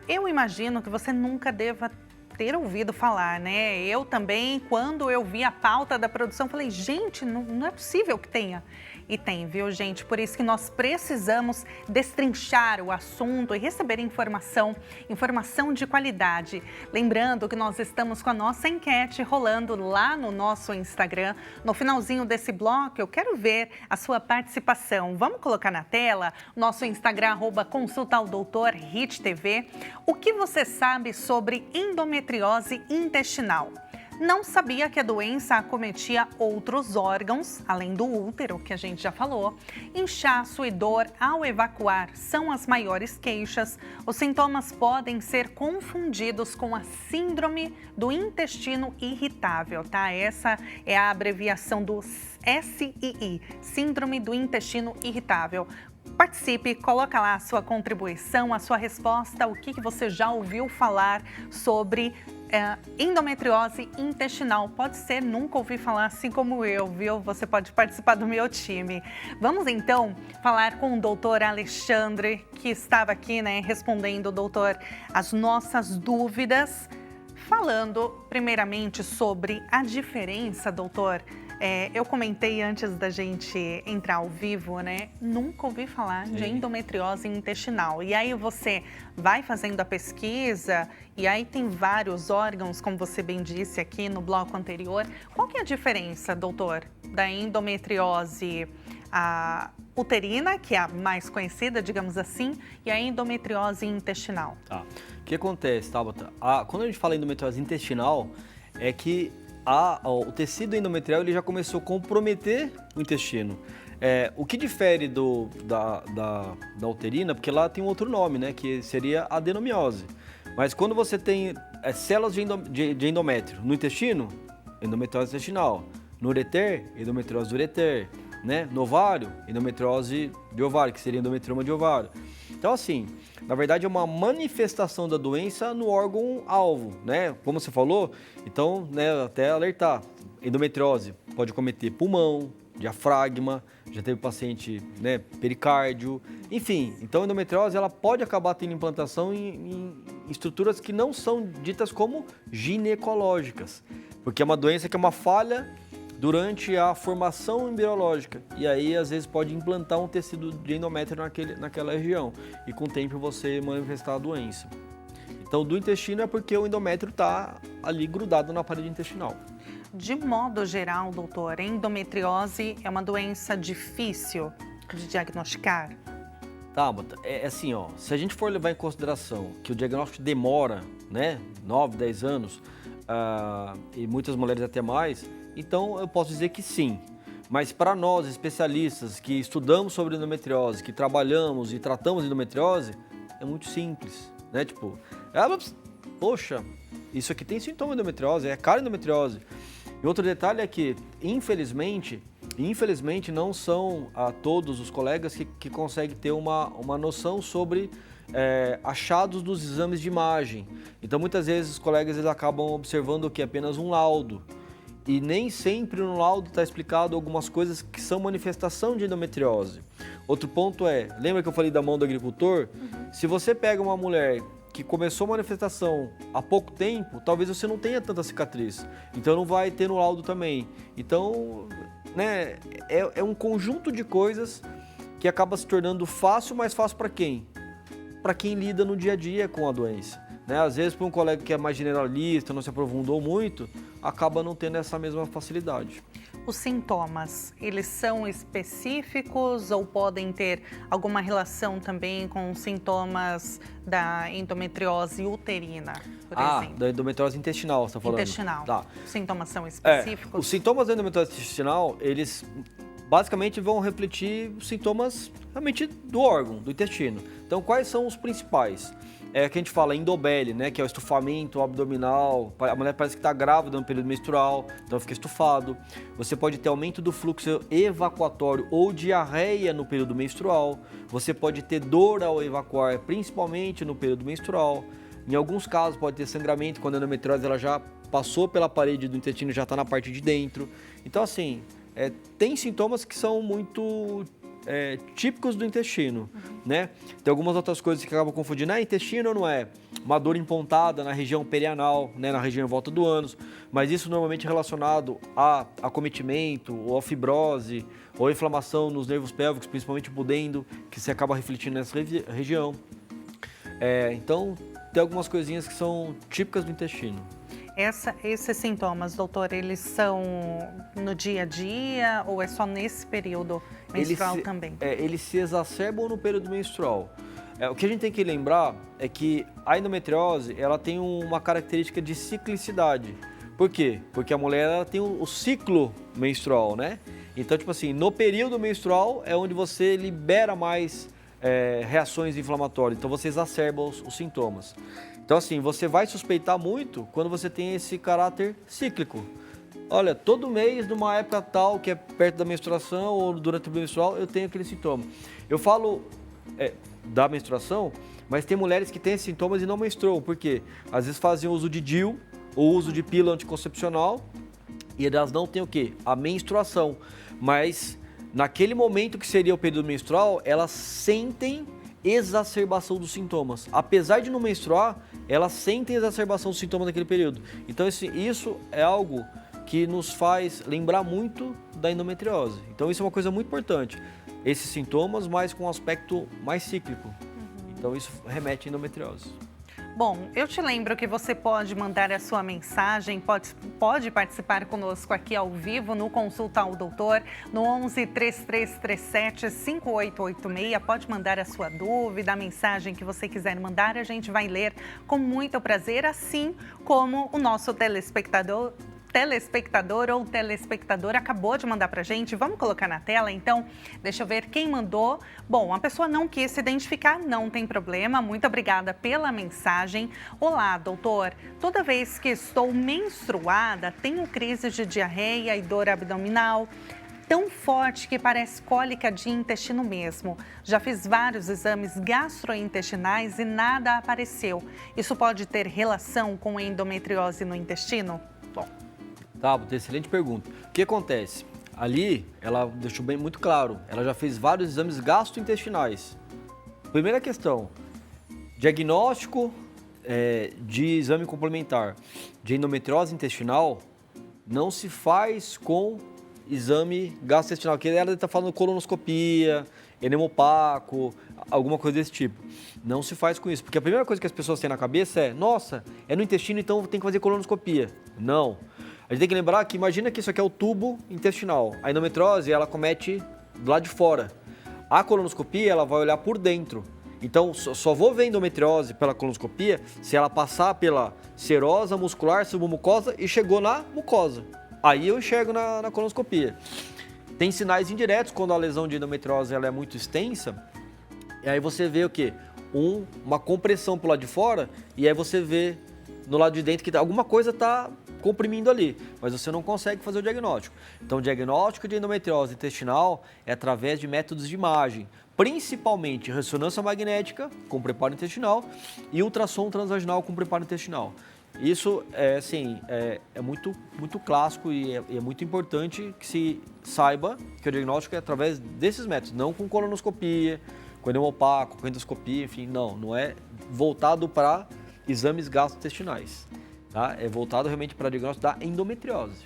Eu imagino que você nunca deva ter ouvido falar, né? Eu também, quando eu vi a pauta da produção, falei, gente, não é possível que tenha. E tem, viu, gente? Por isso que nós precisamos destrinchar o assunto e receber informação de qualidade. Lembrando que nós estamos com a nossa enquete rolando lá no nosso Instagram. No finalzinho desse bloco, eu quero ver a sua participação. Vamos colocar na tela nosso Instagram, @consultaodoutor.hittv. O que você sabe sobre endometriose intestinal? Não sabia que a doença acometia outros órgãos, além do útero, que a gente já falou. Inchaço e dor ao evacuar são as maiores queixas. Os sintomas podem ser confundidos com a síndrome do intestino irritável, tá? Essa é a abreviação do SII, Síndrome do Intestino Irritável. Participe, coloca lá a sua contribuição, a sua resposta, o que você já ouviu falar sobre endometriose intestinal. Pode ser, nunca ouvi falar assim como eu, viu? Você pode participar do meu time. Vamos então falar com o doutor Alexandre, que estava aqui, né, respondendo, doutor, as nossas dúvidas. Falando primeiramente sobre a diferença, doutor. Eu comentei antes da gente entrar ao vivo, né? Nunca ouvi falar de endometriose intestinal. E aí você vai fazendo a pesquisa e aí tem vários órgãos, como você bem disse aqui no bloco anterior. Qual que é a diferença, doutor, da endometriose uterina, que é a mais conhecida, digamos assim, e a endometriose intestinal? Tá. O que acontece, Tabata? Quando a gente fala em endometriose intestinal, é que o tecido endometrial ele já começou a comprometer o intestino. O que difere da uterina, porque lá tem um outro nome, né, que seria adenomiose. Mas quando você tem células de endométrio no intestino, endometriose intestinal. No ureter, endometriose do ureter. Né? No ovário, endometriose de ovário, que seria endometrioma de ovário. Então, assim, na verdade é uma manifestação da doença no órgão-alvo, né? Como você falou, então, né, até alertar, endometriose pode cometer pulmão, diafragma, já teve paciente, né, pericárdio, enfim. Então, a endometriose ela pode acabar tendo implantação em estruturas que não são ditas como ginecológicas, porque é uma doença que é uma falha durante a formação embriológica. E aí, às vezes, pode implantar um tecido de endométrio naquela região. E com o tempo você manifestar a doença. Então, do intestino é porque o endométrio está ali grudado na parede intestinal. De modo geral, doutor, a endometriose é uma doença difícil de diagnosticar? Tá, é assim, ó, se a gente for levar em consideração que o diagnóstico demora, né, 9, 10 anos, e muitas mulheres até mais, então eu posso dizer que sim. Mas para nós, especialistas que estudamos sobre endometriose, que trabalhamos e tratamos endometriose, é muito simples, né? Tipo, poxa, isso aqui tem sintoma de endometriose, é cara endometriose. E outro detalhe é que, infelizmente não são todos os colegas que conseguem ter uma noção sobre achados dos exames de imagem. Então, muitas vezes, os colegas eles acabam observando o que é apenas um laudo. E nem sempre no laudo está explicado algumas coisas que são manifestação de endometriose. Outro ponto lembra que eu falei da mão do agricultor? Uhum. Se você pega uma mulher que começou a manifestação há pouco tempo, talvez você não tenha tanta cicatriz. Então não vai ter no laudo também. Então, né, é um conjunto de coisas que acaba se tornando mais fácil para quem? Para quem lida no dia a dia com a doença. Né? Às vezes, para um colega que é mais generalista, não se aprofundou muito, acaba não tendo essa mesma facilidade. Os sintomas, eles são específicos ou podem ter alguma relação também com sintomas da endometriose uterina, por exemplo? Da endometriose intestinal, você está falando? Intestinal. Tá. Os sintomas são específicos? Os sintomas da endometriose intestinal, eles basicamente vão refletir os sintomas realmente do órgão, do intestino. Então, quais são os principais? Que a gente fala endobele, né, que é o estufamento abdominal, a mulher parece que está grávida no período menstrual, então fica estufado. Você pode ter aumento do fluxo evacuatório ou diarreia no período menstrual. Você pode ter dor ao evacuar, principalmente no período menstrual. Em alguns casos pode ter sangramento quando a endometriose ela já passou pela parede do intestino, já está na parte de dentro. Então assim, tem sintomas que são muito típicos do intestino, né? Tem algumas outras coisas que acabam confundindo. É intestino ou não é? Uma dor empontada na região perianal, né? Na região em volta do ânus. Mas isso normalmente é relacionado a acometimento, ou a fibrose, ou a inflamação nos nervos pélvicos, principalmente o pudendo, que se acaba refletindo nessa região. Então, tem algumas coisinhas que são típicas do intestino. Esses sintomas, doutor, eles são no dia a dia ou é só nesse período menstrual também? Eles se exacerbam no período menstrual. O que a gente tem que lembrar é que a endometriose ela tem uma característica de ciclicidade. Por quê? Porque a mulher ela tem o ciclo menstrual, né? Então, tipo assim, no período menstrual é onde você libera mais reações inflamatórias, então você exacerba os sintomas. Então, assim, você vai suspeitar muito quando você tem esse caráter cíclico. Olha, todo mês, numa época tal, que é perto da menstruação ou durante o menstrual, eu tenho aquele sintoma. Eu falo da menstruação, mas tem mulheres que têm esses sintomas e não menstruam. Por quê? Às vezes fazem uso de DIU ou uso de pílula anticoncepcional e elas não têm o quê? A menstruação. Mas naquele momento que seria o período menstrual, elas sentem exacerbação dos sintomas. Apesar de não menstruar, elas sentem exacerbação dos sintomas naquele período. Então isso é algo que nos faz lembrar muito da endometriose. Então isso é uma coisa muito importante. Esses sintomas, mas com um aspecto mais cíclico. Então isso remete à endometriose. Bom, eu te lembro que você pode mandar a sua mensagem, pode participar conosco aqui ao vivo no Consulta ao Doutor, no 11 3337 5886. Pode mandar a sua dúvida, a mensagem que você quiser mandar, a gente vai ler com muito prazer, assim como o nosso telespectador ou telespectadora acabou de mandar pra gente. Vamos colocar na tela, então? Deixa eu ver quem mandou. Bom, a pessoa não quis se identificar, não tem problema. Muito obrigada pela mensagem. Olá, doutor. Toda vez que estou menstruada, tenho crises de diarreia e dor abdominal tão forte que parece cólica de intestino mesmo. Já fiz vários exames gastrointestinais e nada apareceu. Isso pode ter relação com endometriose no intestino? Bom. Tá, excelente pergunta. O que acontece? Ali, ela deixou bem muito claro, ela já fez vários exames gastrointestinais. Primeira questão, diagnóstico de exame complementar de endometriose intestinal não se faz com exame gastrointestinal, que ela está falando colonoscopia, enema opaco, alguma coisa desse tipo. Não se faz com isso, porque a primeira coisa que as pessoas têm na cabeça é, nossa, é no intestino, então tem que fazer colonoscopia. Não. A gente tem que lembrar que, imagina que isso aqui é o tubo intestinal. A endometriose, ela comete do lado de fora. A colonoscopia, ela vai olhar por dentro. Então, só vou ver endometriose pela colonoscopia se ela passar pela serosa, muscular, submucosa e chegou na mucosa. Aí eu enxergo na colonoscopia. Tem sinais indiretos quando a lesão de endometriose ela é muito extensa. E aí você vê o quê? Uma compressão pro lado de fora e aí você vê no lado de dentro que alguma coisa está comprimindo ali, mas você não consegue fazer o diagnóstico. Então, o diagnóstico de endometriose intestinal é através de métodos de imagem, principalmente ressonância magnética com preparo intestinal e ultrassom transvaginal com preparo intestinal. Isso é muito, muito clássico e é muito importante que se saiba que o diagnóstico é através desses métodos, não com colonoscopia, com enema opaco, com endoscopia, enfim, não é voltado para exames gastrointestinais. Tá? É voltado realmente para o diagnóstico da endometriose.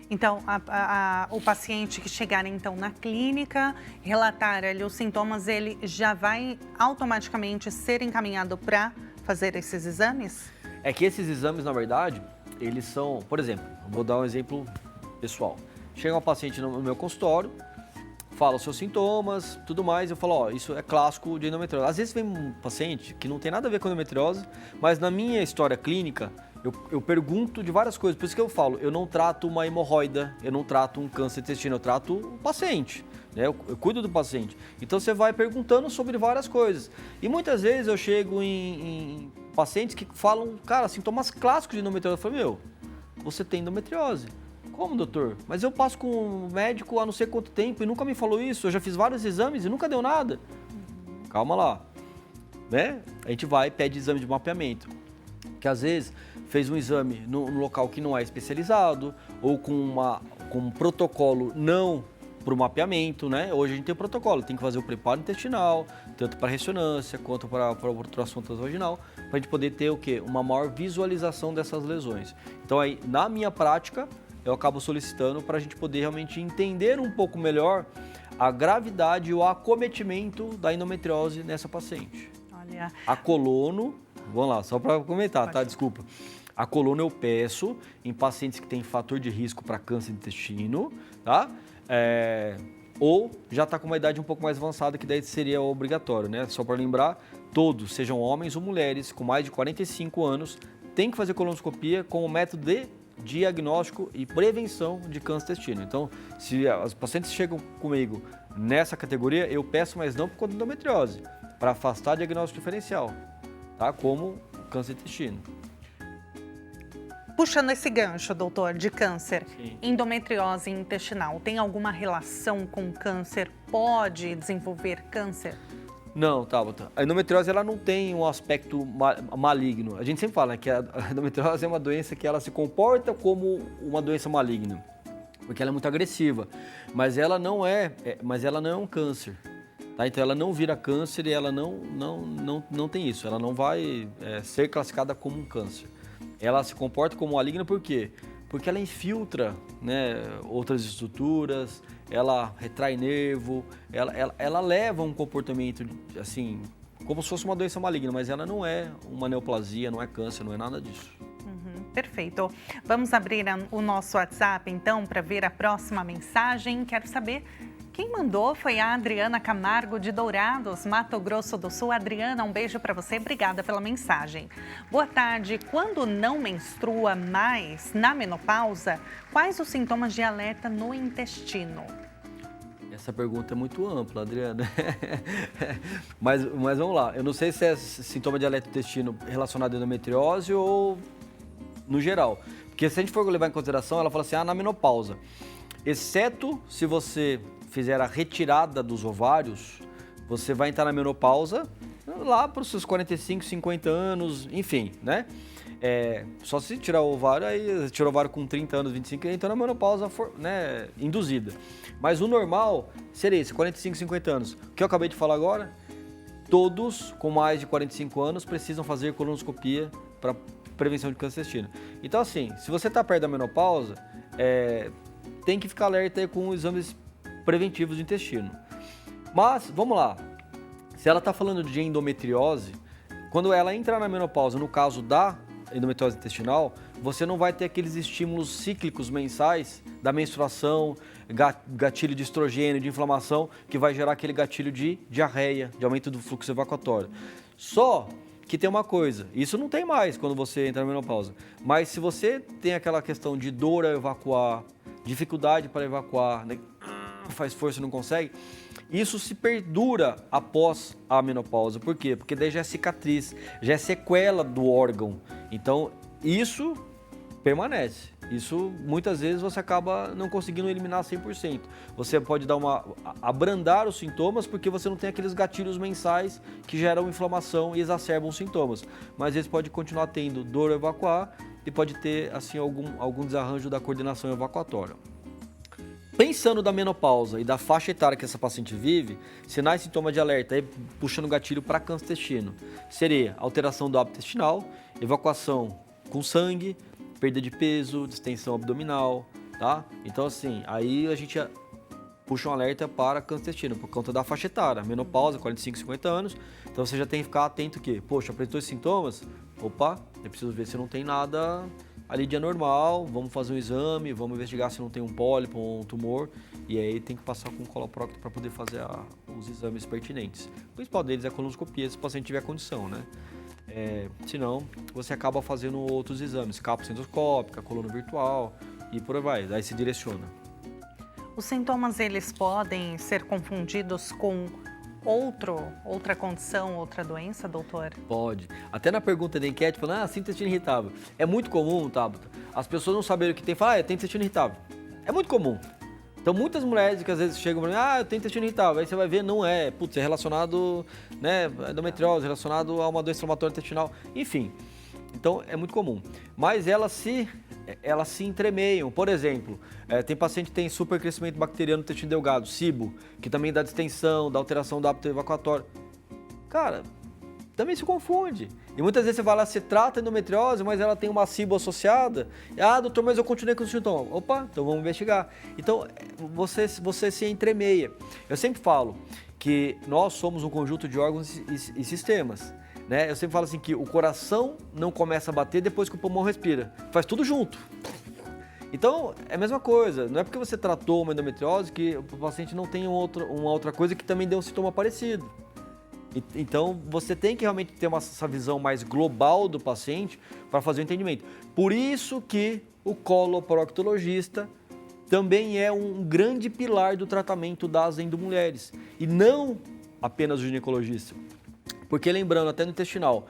Então, o paciente que chegar então na clínica, relatar ali os sintomas, ele já vai automaticamente ser encaminhado para fazer esses exames? É que esses exames, na verdade, eles são, por exemplo, vou dar um exemplo pessoal. Chega um paciente no meu consultório, fala os seus sintomas, tudo mais, eu falo, ó, isso é clássico de endometriose. Às vezes vem um paciente que não tem nada a ver com endometriose, mas na minha história clínica, eu pergunto de várias coisas, por isso que eu falo, eu não trato uma hemorroida, eu não trato um câncer intestino, eu trato o paciente, né? Eu cuido do paciente. Então você vai perguntando sobre várias coisas. E muitas vezes eu chego em pacientes que falam, cara, sintomas clássicos de endometriose. Eu falo, você tem endometriose. Como, doutor? Mas eu passo com um médico há não sei quanto tempo e nunca me falou isso, eu já fiz vários exames e nunca deu nada. Calma lá, né? A gente vai e pede exame de mapeamento. Que às vezes fez um exame no local que não é especializado ou com um protocolo não para o mapeamento, né? Hoje a gente tem o protocolo, tem que fazer o preparo intestinal, tanto para ressonância quanto para obturação transvaginal, para a gente poder ter o quê? Uma maior visualização dessas lesões. Então aí, na minha prática, eu acabo solicitando para a gente poder realmente entender um pouco melhor a gravidade e o acometimento da endometriose nessa paciente. Olha. A colono, vamos lá, só para comentar, tá? Desculpa. A colono eu peço em pacientes que têm fator de risco para câncer de intestino, tá? Ou já está com uma idade um pouco mais avançada, que daí seria obrigatório, né? Só para lembrar, todos, sejam homens ou mulheres, com mais de 45 anos, têm que fazer colonoscopia como método de diagnóstico e prevenção de câncer de intestino. Então, se os pacientes chegam comigo nessa categoria, eu peço, mas não por conta de endometriose, para afastar diagnóstico diferencial, tá? Como câncer de intestino. Puxando esse gancho, doutor, de câncer, Sim. Endometriose intestinal, tem alguma relação com câncer? Pode desenvolver câncer? Não, Tabata. A endometriose ela não tem um aspecto maligno. A gente sempre fala que a endometriose é uma doença que ela se comporta como uma doença maligna, porque ela é muito agressiva, mas ela não é um câncer. Tá? Então ela não vira câncer e ela não tem isso. Ela não vai ser classificada como um câncer. Ela se comporta como maligna por quê? Porque ela infiltra, né, outras estruturas, ela retrai nervo, ela leva um comportamento assim, como se fosse uma doença maligna, mas ela não é uma neoplasia, não é câncer, não é nada disso. Perfeito. Vamos abrir o nosso WhatsApp então para ver a próxima mensagem. Quero saber quem mandou foi a Adriana Camargo de Dourados, Mato Grosso do Sul. Adriana, um beijo para você, obrigada pela mensagem. Boa tarde. Quando não menstrua mais na menopausa, quais os sintomas de alerta no intestino? Essa pergunta é muito ampla, Adriana. mas vamos lá. Eu não sei se é sintoma de alerta do intestino relacionado à endometriose ou no geral. Porque se a gente for levar em consideração, ela fala assim, na menopausa. Exceto se você fizer a retirada dos ovários, você vai entrar na menopausa lá para os seus 45, 50 anos, enfim, né? Só se tirar o ovário, aí tirou o ovário com 30 anos, 25, então na menopausa, né, induzida. Mas o normal seria esse, 45, 50 anos. O que eu acabei de falar agora, todos com mais de 45 anos precisam fazer colonoscopia para prevenção de câncer de intestino. Então assim, se você está perto da menopausa, tem que ficar alerta aí com exames preventivos do intestino. Mas, vamos lá, se ela está falando de endometriose, quando ela entrar na menopausa, no caso da endometriose intestinal, você não vai ter aqueles estímulos cíclicos mensais da menstruação, gatilho de estrogênio, de inflamação, que vai gerar aquele gatilho de diarreia, de aumento do fluxo evacuatório. Só que tem uma coisa, isso não tem mais quando você entra na menopausa, mas se você tem aquela questão de dor a evacuar, dificuldade para evacuar, né? Faz força e não consegue, isso se perdura após a menopausa. Por quê? Porque daí já é cicatriz, já é sequela do órgão. Então, isso permanece. Isso, muitas vezes, você acaba não conseguindo eliminar 100%. Você pode abrandar os sintomas porque você não tem aqueles gatilhos mensais que geram inflamação e exacerbam os sintomas. Mas, às vezes, pode continuar tendo dor a evacuar e pode ter, assim, algum desarranjo da coordenação evacuatória. Pensando da menopausa e da faixa etária que essa paciente vive, sinais e sintomas de alerta, aí puxando o gatilho para câncer de intestino, seria alteração do hábito intestinal, evacuação com sangue, perda de peso, distensão abdominal, tá? Então assim, aí a gente puxa um alerta para câncer de intestino, por conta da faixa etária, menopausa, 45, 50 anos, então você já tem que ficar atento que, poxa, apresentou esses sintomas, opa, eu preciso ver se não tem nada ali de anormal, vamos fazer um exame, vamos investigar se não tem um pólipo ou um tumor, e aí tem que passar com um coloprocto para poder fazer os exames pertinentes. O principal deles é a colonoscopia, se o paciente tiver condição, né? Senão, você acaba fazendo outros exames, cápsula endoscópica, coluna virtual e por aí vai, daí se direciona. Os sintomas, eles podem ser confundidos com outra condição, outra doença, doutor? Pode. Até na pergunta da enquete, falando, sinto intestino irritável. É muito comum, Tabata, as pessoas não saberem o que tem, falam, tem intestino irritável. É muito comum. Então, muitas mulheres que às vezes chegam para mim, eu tenho intestino irritável, aí você vai ver, não é, é relacionado, né, a endometriose, relacionado a uma doença inflamatória intestinal, enfim. Então, é muito comum. Mas ela se elas se entremeiam. Por exemplo, tem paciente que tem supercrescimento bacteriano no intestino delgado, SIBO, que também dá distensão, dá alteração do hábito evacuatório. Cara, também se confunde. E muitas vezes você vai lá, você trata a endometriose, mas ela tem uma SIBO associada. Ah, doutor, mas eu continuei com o sintoma. Opa, então vamos investigar. Então, você se entremeia. Eu sempre falo que nós somos um conjunto de órgãos e sistemas. Né? Eu sempre falo assim que o coração não começa a bater depois que o pulmão respira. Faz tudo junto. Então, é a mesma coisa. Não é porque você tratou uma endometriose que o paciente não tem uma outra coisa que também deu um sintoma parecido. Então, você tem que realmente ter essa visão mais global do paciente para fazer o entendimento. Por isso que o coloproctologista também é um grande pilar do tratamento das endomulheres. E não apenas o ginecologista. Porque lembrando, até no intestinal,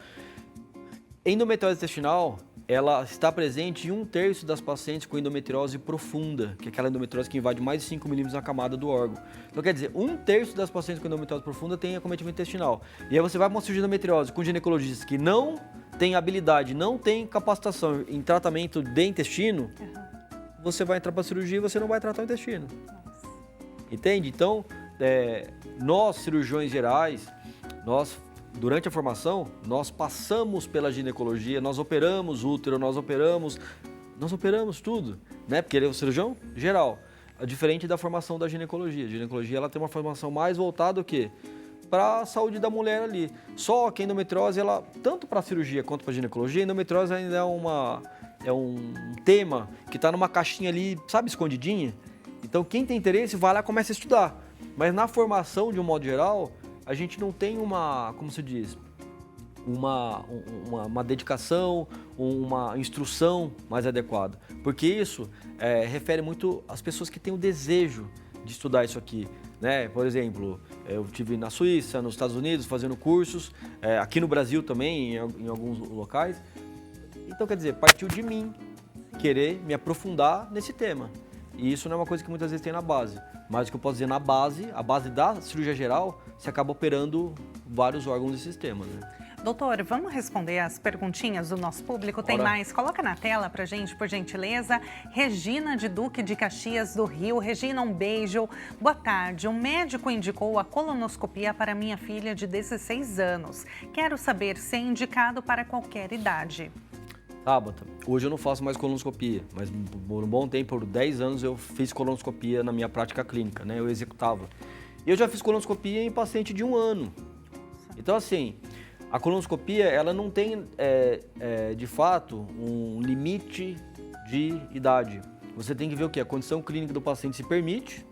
endometriose intestinal, ela está presente em 1/3 das pacientes com endometriose profunda, que é aquela endometriose que invade mais de 5 milímetros na camada do órgão. Então quer dizer, 1/3 das pacientes com endometriose profunda tem acometimento intestinal. E aí você vai para uma cirurgia de endometriose com ginecologistas que não tem habilidade, não tem capacitação em tratamento de intestino, você vai entrar para a cirurgia e você não vai tratar o intestino. Entende? Então, nós cirurgiões gerais, durante a formação, nós passamos pela ginecologia, nós operamos útero, nós operamos tudo, né? Porque ele é um cirurgião geral, diferente da formação da ginecologia. A ginecologia ela tem uma formação mais voltada o quê? Para a saúde da mulher ali. Só que a endometriose, ela, tanto para a cirurgia quanto para a ginecologia, a endometriose ainda é um tema que está numa caixinha ali, sabe, escondidinha. Então, quem tem interesse vai lá e começa a estudar. Mas na formação, de um modo geral, a gente não tem como se diz, uma dedicação, uma instrução mais adequada. Porque isso refere muito às pessoas que têm o desejo de estudar isso aqui. Né? Por exemplo, eu estive na Suíça, nos Estados Unidos, fazendo cursos, aqui no Brasil também, em alguns locais. Então, quer dizer, partiu de mim querer me aprofundar nesse tema. E isso não é uma coisa que muitas vezes tem na base. Mas o que eu posso dizer, na base, a base da cirurgia geral, você acaba operando vários órgãos e sistemas. Né? Doutor, vamos responder as perguntinhas do nosso público? Tem mais? Coloca na tela pra gente, por gentileza. Regina de Duque de Caxias do Rio. Regina, um beijo. Boa tarde. Um médico indicou a colonoscopia para minha filha de 16 anos. Quero saber se é indicado para qualquer idade. Tabata, hoje eu não faço mais colonoscopia, mas por um bom tempo, por 10 anos, eu fiz colonoscopia na minha prática clínica, né? Eu executava. E eu já fiz colonoscopia em paciente de 1 ano. Então, assim, a colonoscopia, ela não tem, de fato, um limite de idade. Você tem que ver o que a condição clínica do paciente se permite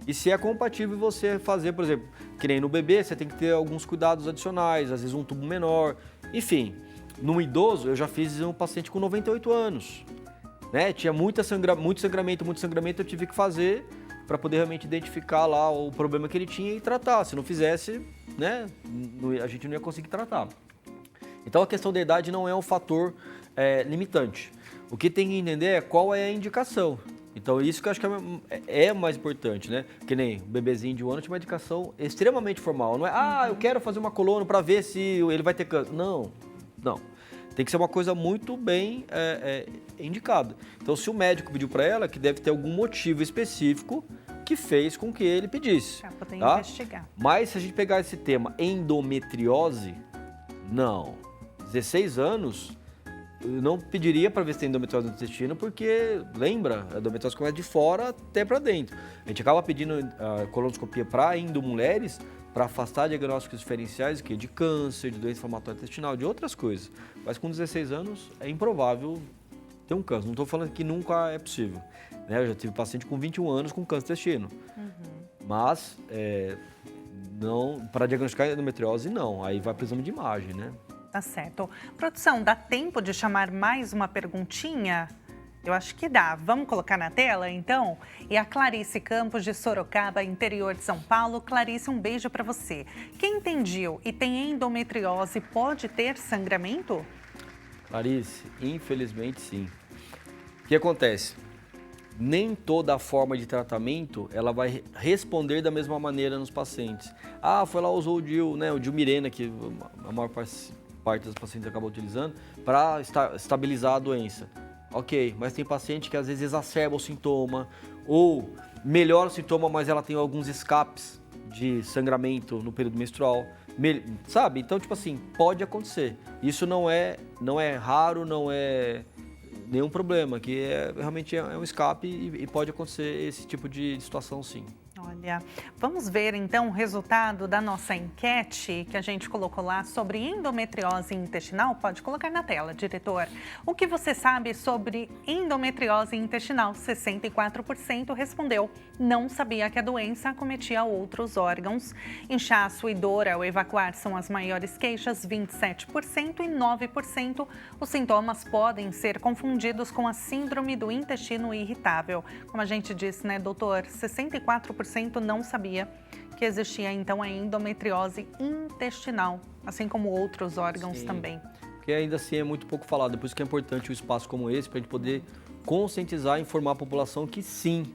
e se é compatível você fazer, por exemplo, que nem no bebê, você tem que ter alguns cuidados adicionais, às vezes um tubo menor, enfim. No idoso, eu já fiz um paciente com 98 anos, né? Tinha muito sangramento, eu tive que fazer para poder realmente identificar lá o problema que ele tinha e tratar. Se não fizesse, né, a gente não ia conseguir tratar. Então, a questão da idade não é um fator limitante. O que tem que entender é qual é a indicação. Então, isso que eu acho que é mais importante, né? Que nem o bebezinho de 1 ano tinha uma indicação extremamente formal. Não é, eu quero fazer uma colono para ver se ele vai ter câncer. Não. Tem que ser uma coisa muito bem indicada. Então, se o médico pediu para ela, que deve ter algum motivo específico que fez com que ele pedisse. Para poder investigar. Mas se a gente pegar esse tema endometriose, não. 16 anos, eu não pediria para ver se tem endometriose no intestino, porque, lembra, a endometriose começa de fora até para dentro. A gente acaba pedindo a colonoscopia para endomulheres para afastar diagnósticos diferenciais de câncer, de doença inflamatória intestinal, de outras coisas. Mas com 16 anos é improvável ter um câncer. Não estou falando que nunca é possível. Né? Eu já tive paciente com 21 anos com câncer de intestino. Mas não, para diagnosticar endometriose, não. Aí vai para o exame de imagem, né? Tá certo. Produção, dá tempo de chamar mais uma perguntinha? Eu acho que dá. Vamos colocar na tela, então? E a Clarice Campos, de Sorocaba, interior de São Paulo. Clarice, um beijo para você. Quem tem DIU e tem endometriose pode ter sangramento? Clarice, infelizmente sim. O que acontece? Nem toda a forma de tratamento ela vai responder da mesma maneira nos pacientes. Foi lá, usou o DIU, né? O DIU Mirena, que a maior parte das pacientes acabam utilizando, para estabilizar a doença. Ok, mas tem paciente que às vezes exacerba o sintoma ou melhora o sintoma, mas ela tem alguns escapes de sangramento no período menstrual, sabe? Então, tipo assim, pode acontecer. Isso não é raro, não é nenhum problema, que realmente é um escape e pode acontecer esse tipo de situação, sim. Olha, vamos ver então o resultado da nossa enquete que a gente colocou lá sobre endometriose intestinal. Pode colocar na tela, diretor. O que você sabe sobre endometriose intestinal? 64% respondeu não sabia que a doença acometia outros órgãos. Inchaço e dor ao evacuar são as maiores queixas, 27%, e 9% os sintomas podem ser confundidos com a síndrome do intestino irritável. Como a gente disse, né, doutor? 64% não sabia que existia, então, a endometriose intestinal, assim como outros órgãos. Sim, também. Porque ainda assim é muito pouco falado, por isso que é importante um espaço como esse, para a gente poder conscientizar e informar a população que sim,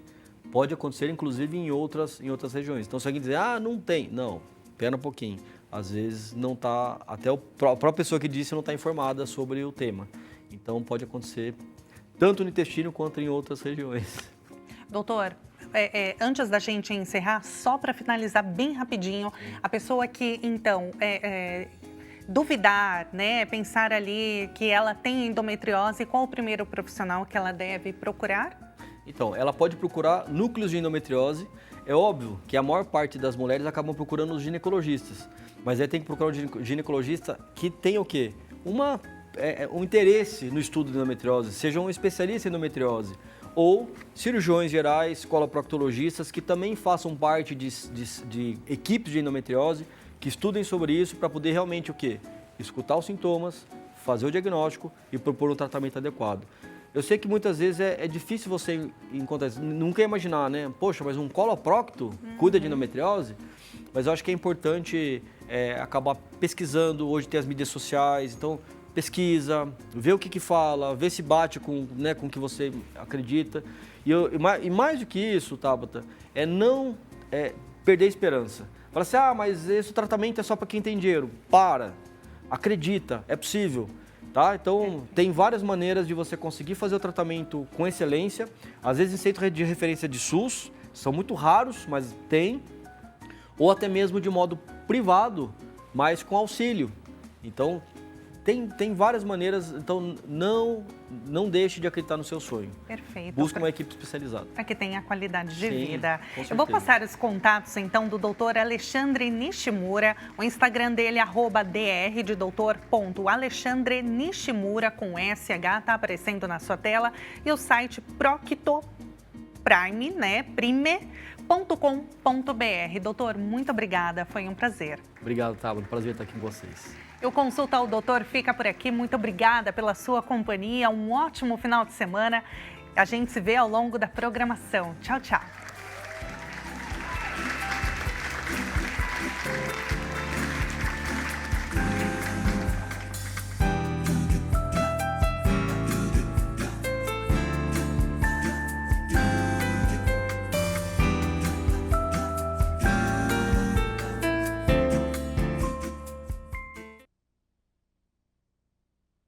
pode acontecer, inclusive em outras regiões. Então, se alguém dizer, não tem, não, pera um pouquinho. Às vezes não está, até a própria pessoa que disse não está informada sobre o tema. Então, pode acontecer tanto no intestino quanto em outras regiões. Doutor, antes da gente encerrar, só para finalizar bem rapidinho, a pessoa que, então, duvidar, né, pensar ali que ela tem endometriose, qual o primeiro profissional que ela deve procurar? Então, ela pode procurar núcleos de endometriose. É óbvio que a maior parte das mulheres acabam procurando os ginecologistas, mas aí tem que procurar um ginecologista que tenha o quê? Um interesse no estudo de endometriose, seja um especialista em endometriose, ou cirurgiões gerais, coloproctologistas, que também façam parte de equipes de endometriose, que estudem sobre isso para poder realmente o quê? Escutar os sintomas, fazer o diagnóstico e propor um tratamento adequado. Eu sei que muitas vezes é difícil você encontrar isso, nunca ia imaginar, né? Poxa, mas um coloprocto cuida de endometriose? Mas eu acho que é importante acabar pesquisando, hoje tem as mídias sociais, então pesquisa, vê o que fala, vê se bate com o que você acredita. E mais do que isso, Tabata, não perder a esperança. Fala assim, mas esse tratamento é só para quem tem dinheiro. Acredita, é possível. Tá? Então, tem várias maneiras de você conseguir fazer o tratamento com excelência. Às vezes, em centro de referência de SUS, são muito raros, mas tem. Ou até mesmo de modo privado, mas com auxílio. Então, tem várias maneiras, então não deixe de acreditar no seu sonho. Perfeito. Busque uma equipe especializada. Para que tenha qualidade de vida. Com certeza. Eu vou passar os contatos, então, do doutor Alexandre Nishimura. O Instagram dele é @dr de doutor.alexandre Nishimura com SH, tá aparecendo na sua tela. E o site Proctoprime, né? prime.com.br. Doutor, muito obrigada, foi um prazer. Obrigado, Tabata. Prazer estar aqui com vocês. O Consulta ao Doutor fica por aqui. Muito obrigada pela sua companhia. Um ótimo final de semana. A gente se vê ao longo da programação. Tchau, tchau.